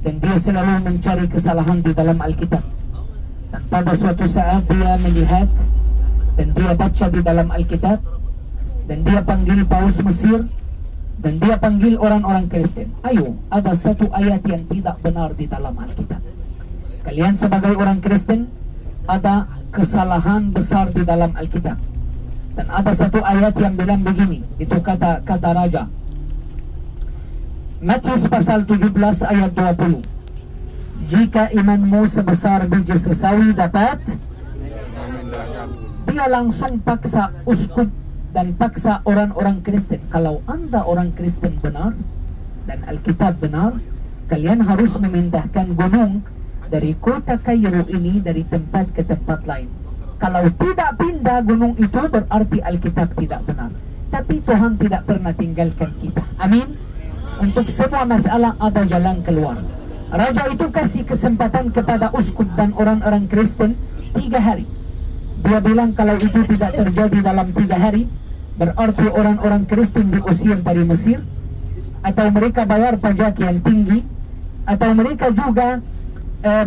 dan dia selalu mencari kesalahan di dalam Alkitab. Dan pada suatu saat dia melihat dan dia baca di dalam Alkitab, dan dia panggil Paus Mesir, dan dia panggil orang-orang Kristen. Ayo, ada satu ayat yang tidak benar di dalam Alkitab. Kalian sebagai orang Kristen, ada kesalahan besar di dalam Alkitab. Dan ada satu ayat yang bilang begini, itu kata raja. Matius pasal 17 ayat 20. Jika imanmu sebesar biji sesawi dapat, dia langsung paksa uskup dan paksa orang-orang Kristen. Kalau anda orang Kristen benar dan Alkitab benar, kalian harus memindahkan gunung dari kota Kairo ini dari tempat ke tempat lain. Kalau tidak pindah gunung itu, berarti Alkitab tidak benar. Tapi Tuhan tidak pernah tinggalkan kita. Amin. Untuk semua masalah ada jalan keluar. Raja itu kasih kesempatan kepada uskup dan orang-orang Kristen 3 hari. Dia bilang kalau itu tidak terjadi dalam 3 hari, berarti orang-orang Kristen diusir dari Mesir, atau mereka bayar pajak yang tinggi, atau mereka juga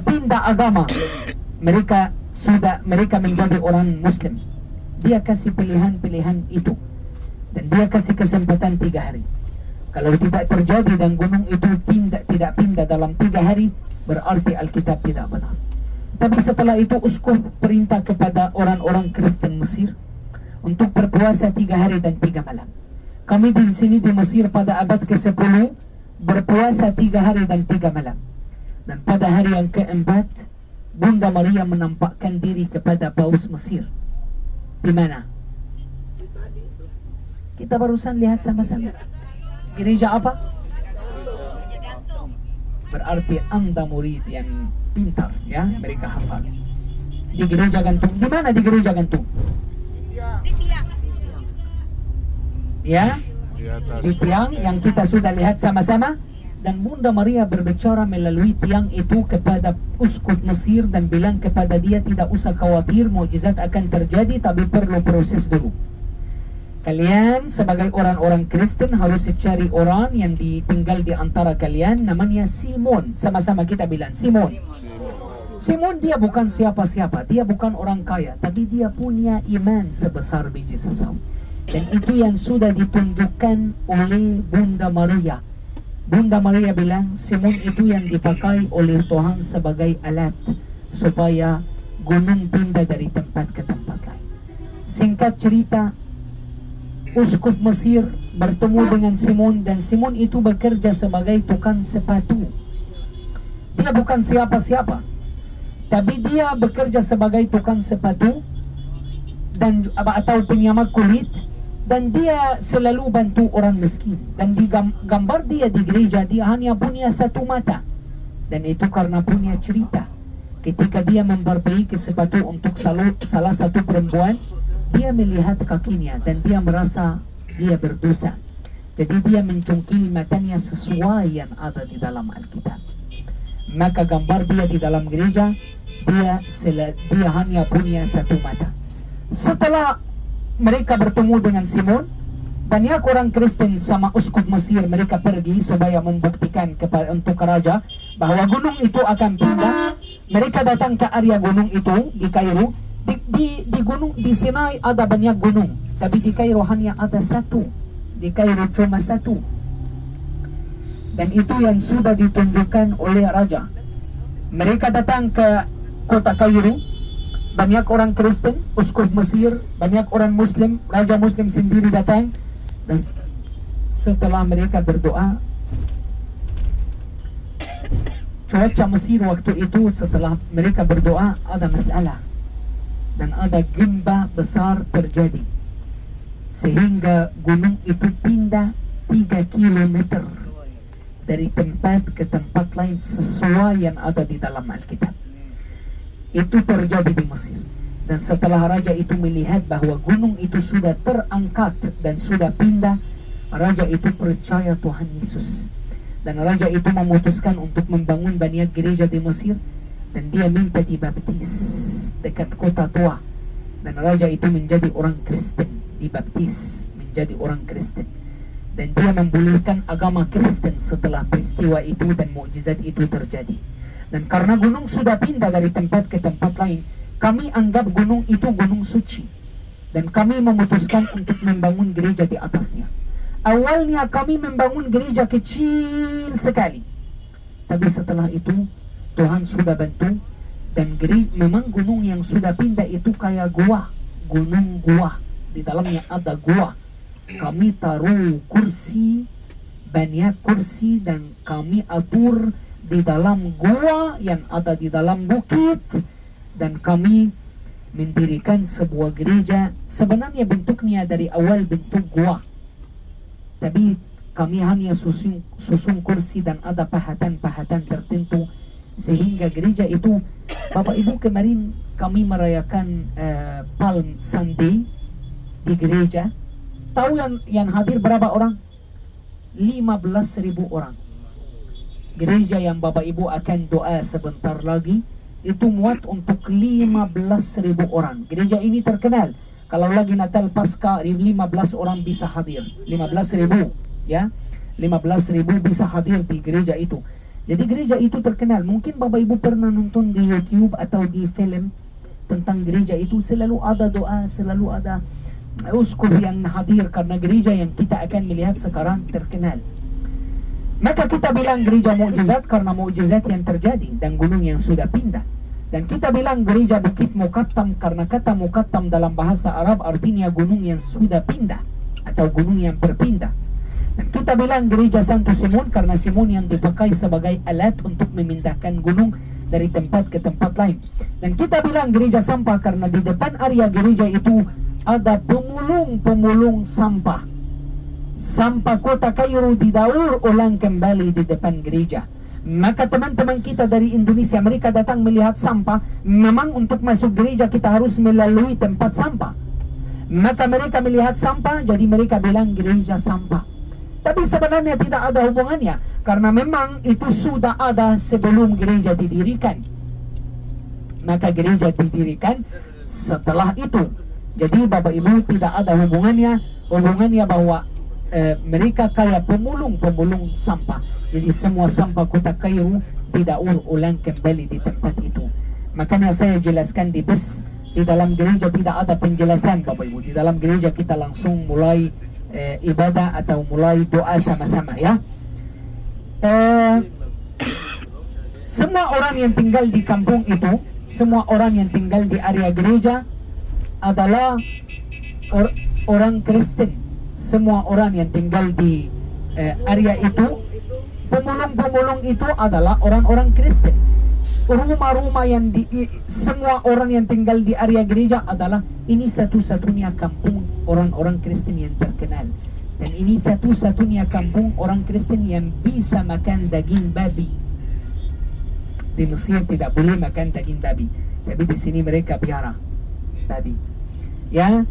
pindah agama. Mereka menjadi orang Muslim. Dia kasih pilihan-pilihan itu, dan dia kasih kesempatan 3 hari. Kalau tidak terjadi dan gunung itu tidak pindah dalam 3 hari, berarti Alkitab tidak benar. Tapi setelah itu uskup perintah kepada orang-orang Kristen Mesir untuk berpuasa 3 hari dan 3 malam. Kami di sini di Mesir pada abad ke-10 berpuasa 3 hari dan 3 malam. Dan pada hari yang keempat, Bunda Maria menampakkan diri kepada Paus Mesir. Di mana? Kita barusan lihat sama-sama. Gereja apa? Berarti anda murid yang pintar, ya, mereka hafal. Di gereja gantung. Di mana di gereja gantung? Di tiang. Ya, di tiang yang kita sudah lihat sama-sama. Dan Bunda Maria berbicara melalui tiang itu kepada uskup Mesir dan bilang kepada dia, tidak usah khawatir, mukjizat akan terjadi, tapi perlu proses dulu. Kalian sebagai orang-orang Kristen harus cari orang yang tinggal di antara kalian, namanya Simon. Sama-sama kita bilang Simon. Simon dia bukan siapa-siapa, dia bukan orang kaya, tapi dia punya iman sebesar biji sesawi. Dan itu yang sudah ditunjukkan oleh Bunda Maria. Bunda Maria bilang Simon itu yang dipakai oleh Tuhan sebagai alat supaya gunung pindah dari tempat ke tempat lain. Singkat cerita, uskup Mesir bertemu dengan Simon, dan Simon itu bekerja sebagai tukang sepatu. Dia bukan siapa-siapa, tapi dia bekerja sebagai tukang sepatu dan atau penyamak kulit, dan dia selalu bantu orang miskin. Dan di gambar dia di gereja, dia hanya punya satu mata, dan itu karena punya cerita. Ketika dia memperbaiki sepatu untuk salah satu perempuan, dia melihat kakinya dan dia merasa dia berdosa. Jadi dia mencungkil matanya sesuai yang ada di dalam Alkitab. Maka gambar dia di dalam gereja, dia hanya punya satu mata. Setelah mereka bertemu dengan Simon, banyak orang Kristen sama uskup Mesir, mereka pergi supaya membuktikan untuk raja bahwa gunung itu akan pindah. Mereka datang ke area gunung itu di Kairo. Di gunung di Sinai ada banyak gunung, tapi di Kairo hanya ada satu. Di Kairo cuma satu. Dan itu yang sudah ditunjukkan oleh raja. Mereka datang ke kota Kairo, banyak orang Kristen, uskup Mesir, banyak orang Muslim, raja Muslim sendiri datang. Dan setelah mereka berdoa, cuaca Mesir waktu itu setelah mereka berdoa ada masalah, dan ada gempa besar terjadi, sehingga gunung itu pindah 3 kilometer dari tempat ke tempat lain sesuai yang ada di dalam Alkitab. Itu terjadi di Mesir. Dan setelah raja itu melihat bahwa gunung itu sudah terangkat dan sudah pindah, raja itu percaya Tuhan Yesus. Dan raja itu memutuskan untuk membangun banyak gereja di Mesir, dan dia minta dibaptis dekat kota tua. Dan raja itu menjadi orang Kristen, dibaptis menjadi orang Kristen. dan dia membolehkan agama Kristen setelah peristiwa itu dan mukjizat itu terjadi. Dan karena gunung sudah pindah dari tempat ke tempat lain, kami anggap gunung itu gunung suci, dan kami memutuskan untuk membangun gereja di atasnya. Awalnya kami membangun gereja kecil sekali, tapi setelah itu Tuhan sudah bantu, dan memang gunung yang sudah pindah itu kayak gua, gunung gua, di dalamnya ada gua. Kami taruh kursi, banyak kursi, dan kami atur di dalam gua yang ada di dalam bukit, dan kami mendirikan sebuah gereja. Sebenarnya bentuknya dari awal bentuk gua, tapi kami hanya susun kursi dan ada pahatan-pahatan tertentu sehingga gereja itu, Bapak Ibu, kemarin kami merayakan Palm Sunday di gereja. Tahu yang hadir berapa orang? 15.000 orang. Gereja yang Bapak Ibu akan doa sebentar lagi itu muat untuk 15.000 orang. Gereja ini terkenal, kalau lagi Natal Paskah 15 orang bisa hadir. 15.000 ya, 15.000 bisa hadir di gereja itu. Jadi gereja itu terkenal. Mungkin Bapak Ibu pernah nonton di YouTube atau di film tentang gereja itu. Selalu ada doa, selalu ada uskup yang hadir, karena gereja yang kita akan melihat sekarang terkenal. Maka kita bilang gereja mukjizat karena mukjizat yang terjadi dan gunung yang sudah pindah. Dan kita bilang gereja Bukit Mukattam karena kata Mukattam dalam bahasa Arab artinya gunung yang sudah pindah atau gunung yang berpindah. Dan kita bilang gereja Santo Simon karena Simon yang dipakai sebagai alat untuk memindahkan gunung dari tempat ke tempat lain. Dan kita bilang gereja sampah karena di depan area gereja itu ada pemulung sampah. Sampah kota Kairo didaur ulang kembali di depan gereja. Maka teman-teman kita dari Indonesia, mereka datang melihat sampah. Memang untuk masuk gereja kita harus melalui tempat sampah. Maka mereka melihat sampah, jadi mereka bilang gereja sampah. Tapi sebenarnya tidak ada hubungannya, karena memang itu sudah ada sebelum gereja didirikan. Maka gereja didirikan setelah itu. Jadi Bapak Ibu tidak ada hubungannya bahwa mereka kayak pemulung sampah. Jadi semua sampah kota Kairo didaur ulang kembali di tempat itu. Makanya saya jelaskan di bus, di dalam gereja tidak ada penjelasan Bapak Ibu. Di dalam gereja kita langsung mulai ibadah atau mulai doa sama-sama ya. Semua orang yang tinggal di kampung itu, semua orang yang tinggal di area gereja adalah orang Kristen. Semua orang yang tinggal di area itu, pemulung-pemulung itu adalah orang-orang Kristen. Rumah-rumah yang semua orang yang tinggal di area gereja adalah, ini satu-satunya kampung orang-orang Kristen yang terkenal. Dan ini satu-satunya kampung orang Kristen yang bisa makan daging babi. Di Mesir tidak boleh makan daging babi, tapi di sini mereka piara babi. Ya,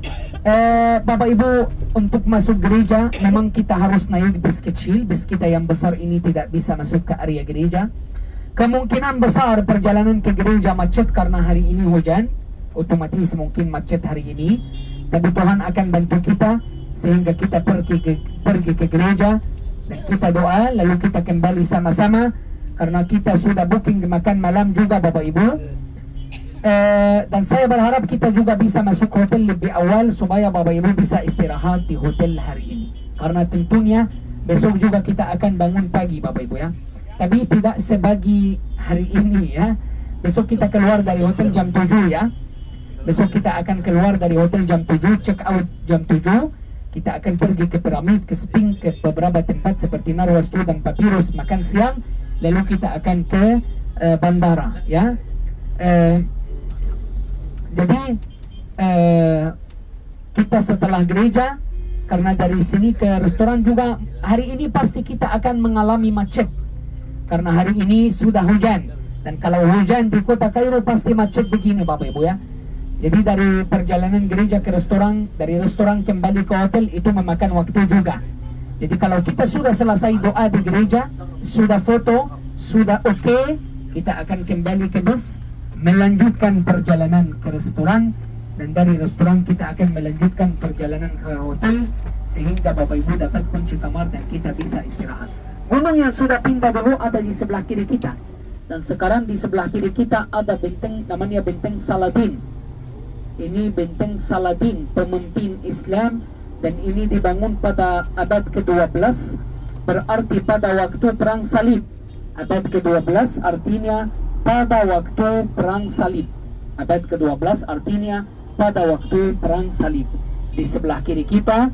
Bapak Ibu, untuk masuk gereja memang kita harus naik bus kecil. Bus kita yang besar ini tidak bisa masuk ke area gereja. Kemungkinan besar perjalanan ke gereja macet karena hari ini hujan. Otomatis mungkin macet hari ini. Tapi Tuhan akan bantu kita sehingga kita pergi ke gereja dan kita doa, lalu kita kembali sama-sama karena kita sudah booking makan malam juga Bapak Ibu. Dan saya berharap kita juga bisa masuk hotel lebih awal supaya Bapak Ibu bisa istirahat di hotel hari ini. Karena tentunya besok juga kita akan bangun pagi Bapak Ibu ya. Tapi tidak sebagi hari ini ya. Besok kita keluar dari hotel jam 7 ya. Besok kita akan keluar dari hotel jam 7, check out jam 7. Kita akan pergi ke piramid, ke Sphinx, ke beberapa tempat seperti Narwastu dan Papyrus, makan siang. Lalu kita akan ke bandara ya. Jadi kita setelah gereja, karena dari sini ke restoran juga hari ini pasti kita akan mengalami macet karena hari ini sudah hujan. Dan kalau hujan di kota Kairo pasti macet begini Bapak Ibu ya. Jadi dari perjalanan gereja ke restoran, dari restoran kembali ke hotel itu memakan waktu juga. Jadi kalau kita sudah selesai doa di gereja, sudah foto, sudah oke, kita akan kembali ke bus, melanjutkan perjalanan ke restoran. Dan dari restoran kita akan melanjutkan perjalanan ke hotel sehingga Bapak Ibu dapat kunci kamar dan kita bisa istirahat. Gunung yang sudah pindah dulu ada di sebelah kiri kita. Dan sekarang di sebelah kiri kita ada benteng namanya Benteng Saladin. Ini Benteng Saladin, pemimpin Islam, dan ini dibangun pada abad ke-12, berarti pada waktu perang salib. Abad ke-12 artinya pada waktu perang salib. Abad ke-12 artinya pada waktu perang salib. Di sebelah kiri kita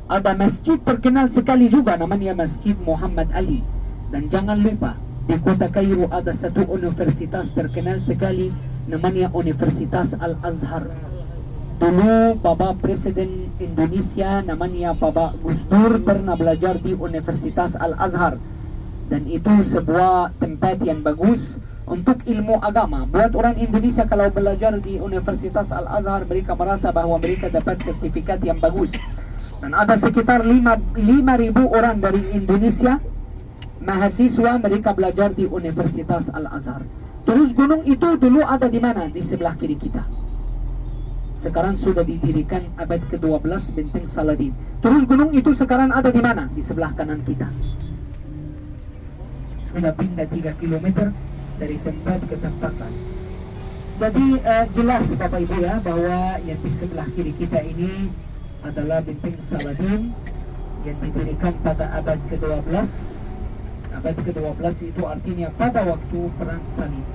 ada masjid terkenal sekali juga namanya Masjid Muhammad Ali. Dan jangan lupa di kota Kairo ada satu universitas terkenal sekali namanya Universitas Al-Azhar. Dulu Bapak Presiden Indonesia namanya Bapak Gus Dur pernah belajar di Universitas Al-Azhar. Dan itu sebuah tempat yang bagus untuk ilmu agama. Buat orang Indonesia kalau belajar di Universitas Al-Azhar, mereka merasa bahwa mereka dapat sertifikat yang bagus. Dan ada sekitar 5.000 orang dari Indonesia mahasiswa, mereka belajar di Universitas Al-Azhar. Terus gunung itu dulu ada di mana? Di sebelah kiri kita. Sekarang sudah didirikan abad ke-12 Benteng Saladin. Terus gunung itu sekarang ada di mana? Di sebelah kanan kita. Sudah pindah 3 km dari tempat ke tempat lain. Jadi jelas Bapak Ibu ya bahwa yang di sebelah kiri kita ini adalah Benteng Saladin yang didirikan pada abad ke-12. Abad ke-12 itu artinya pada waktu perang salib.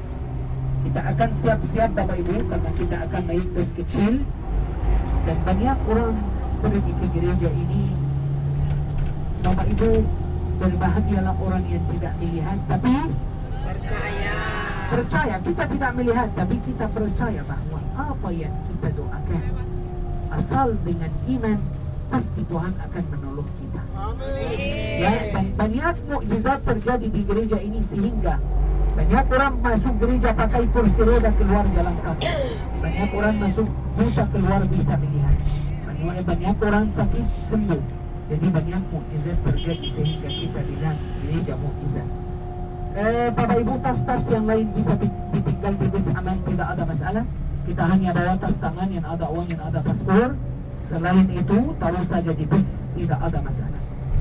Kita akan siap-siap Bapak Ibu karena kita akan naik bus kecil. Dan banyak orang pergi ke gereja ini. Bapak Ibu, berbahagialah orang yang tidak melihat tapi percaya. Kita tidak melihat tapi kita percaya bahwa apa yang kita doakan asal dengan iman pasti Tuhan akan menolong kita. Ya, dan banyak mukjizat terjadi di gereja ini sehingga banyak orang masuk gereja pakai kursi roda keluar jalan kaki. Banyak orang masuk buta keluar bisa melihat. Banyak orang sakit sembuh. Jadi banyak mukjizat terjadi sehingga kita bilang gereja mukjizat. Bapak Ibu, tas-tas yang lain bisa ditinggal di bus aman, tidak ada masalah. Kita hanya bawa tas tangan yang ada uang, yang ada paspor. Selain itu taruh saja di bus, tidak ada masalah.